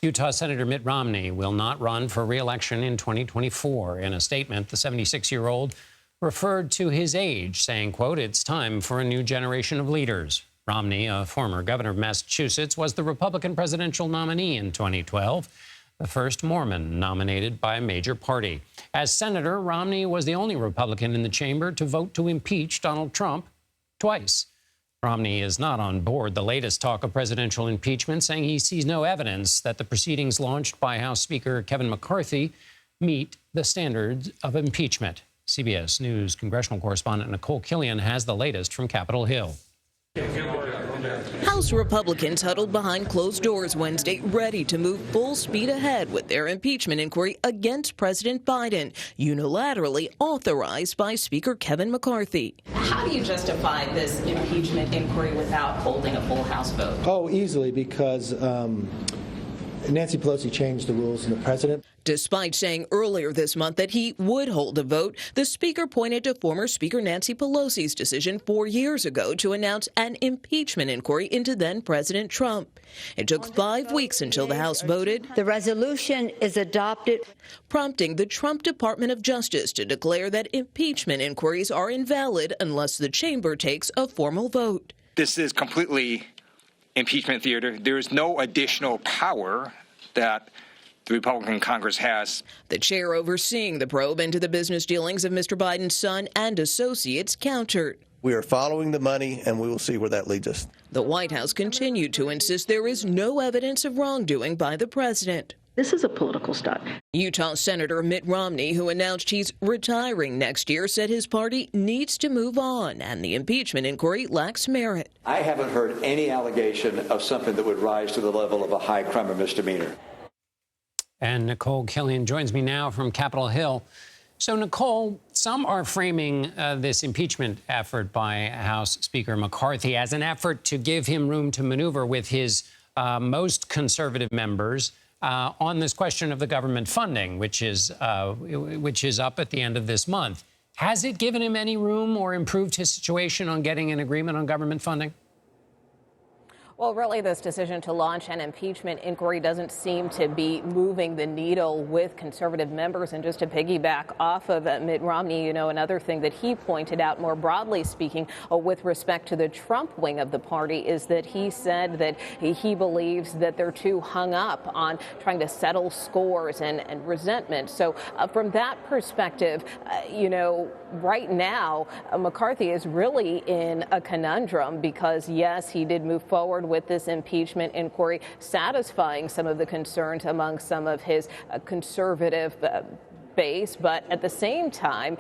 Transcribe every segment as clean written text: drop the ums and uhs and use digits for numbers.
Utah Senator Mitt Romney will not run for re-election in 2024. In a statement, the 76-year-old referred to his age, saying, quote, "It's time for a new generation of leaders." Romney, a former governor of Massachusetts, was the Republican presidential nominee in 2012, the first Mormon nominated by a major party. As senator, Romney was the only Republican in the chamber to vote to impeach Donald Trump twice. Romney is not on board the latest talk of presidential impeachment, saying he sees no evidence that the proceedings launched by House Speaker Kevin McCarthy meet the standards of impeachment. CBS News congressional correspondent Nikole Killion has the latest from Capitol Hill. House Republicans huddled behind closed doors Wednesday, ready to move full speed ahead with their impeachment inquiry against President Biden, unilaterally authorized by Speaker Kevin McCarthy. How do you justify this impeachment inquiry without holding a full House vote? Oh, easily, because Nancy Pelosi changed the rules and the president. Despite saying earlier this month that he would hold a vote, the Speaker pointed to former Speaker Nancy Pelosi's decision 4 years ago to announce an impeachment inquiry into then-President Trump. It took 5 weeks until the House voted. The resolution is adopted, prompting the Trump Department of Justice to declare that impeachment inquiries are invalid unless the chamber takes a formal vote. This is completely impeachment theater. There is no additional power that the Republican Congress has. The chair overseeing the probe into the business dealings of Mr. Biden's son and associates countered. We are following the money, and we will see where that leads us. The White House continued to insist there is no evidence of wrongdoing by the president. This is a political stunt. Utah Senator Mitt Romney, who announced he's retiring next year, said his party needs to move on and the impeachment inquiry lacks merit. I haven't heard any allegation of something that would rise to the level of a high crime or misdemeanor. And Nikole Killion joins me now from Capitol Hill. So, Nikole, some are framing this impeachment effort by House Speaker McCarthy as an effort to give him room to maneuver with his most conservative members on this question of the government funding, which is up at the end of this month. Has it given him any room or improved his situation on getting an agreement on government funding? Well, really, this decision to launch an impeachment inquiry doesn't seem to be moving the needle with conservative members. And just to piggyback off of Mitt Romney, you know, another thing that he pointed out, more broadly speaking, with respect to the Trump wing of the party, is that he said that he believes that they're too hung up on trying to settle scores and resentment. So from that perspective, you know, right now, McCarthy is really in a conundrum because, yes, he did move forward with this impeachment inquiry, satisfying some of the concerns among some of his conservative base. But at the same time,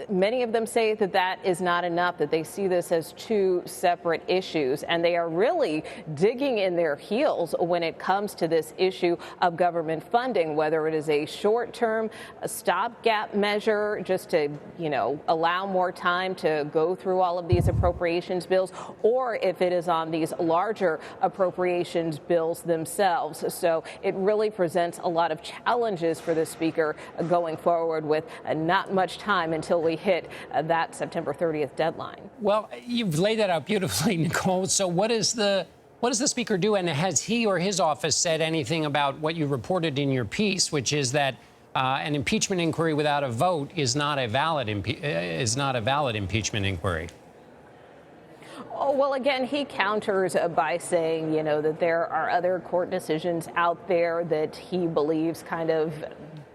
many of them say that that is not enough, that they see this as two separate issues. And they are really digging in their heels when it comes to this issue of government funding, whether it is a short-term stopgap measure just to, you know, allow more time to go through all of these appropriations bills, or if it is on these larger appropriations bills themselves. So it really presents a lot of challenges for the Speaker going forward with not much time until we hit that September 30th deadline. Well, you've laid that out beautifully, Nikole. So what does the Speaker do? And has he or his office said anything about what you reported in your piece, which is that an impeachment inquiry without a vote is not a valid impeachment inquiry? Oh, well, again, he counters by saying, you know, that there are other court decisions out there that he believes kind of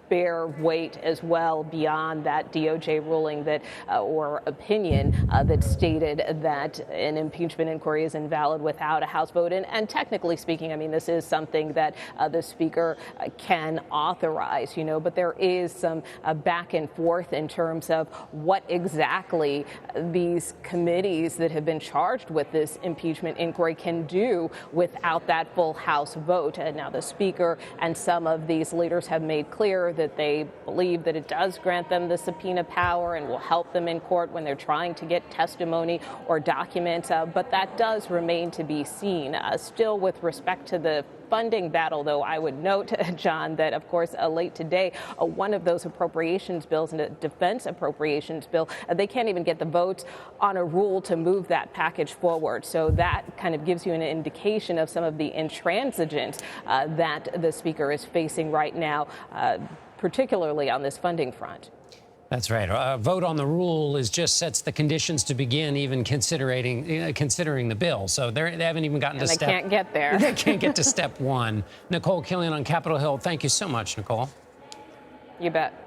bear weight as well beyond that DOJ ruling that or opinion that stated that an impeachment inquiry is invalid without a House vote. And technically speaking, I mean, this is something that the Speaker can authorize, you know, but there is some back and forth in terms of what exactly these committees that have been charged with this impeachment inquiry can do without that full House vote. And now the Speaker and some of these leaders have made clear that they believe that it does grant them the subpoena power and will help them in court when they're trying to get testimony or documents. But that does remain to be seen. Still, with respect to the funding battle, though. I would note, John, that, of course, late today, one of those appropriations bills, a defense appropriations bill, they can't even get the votes on a rule to move that package forward. So that kind of gives you an indication of some of the intransigence that the Speaker is facing right now, particularly on this funding front. That's right. A vote on the rule just sets the conditions to begin even considering the bill. So they haven't even gotten to step. They can't get there. They can't get to step one. Nikole Killion on Capitol Hill. Thank you so much, Nikole. You bet.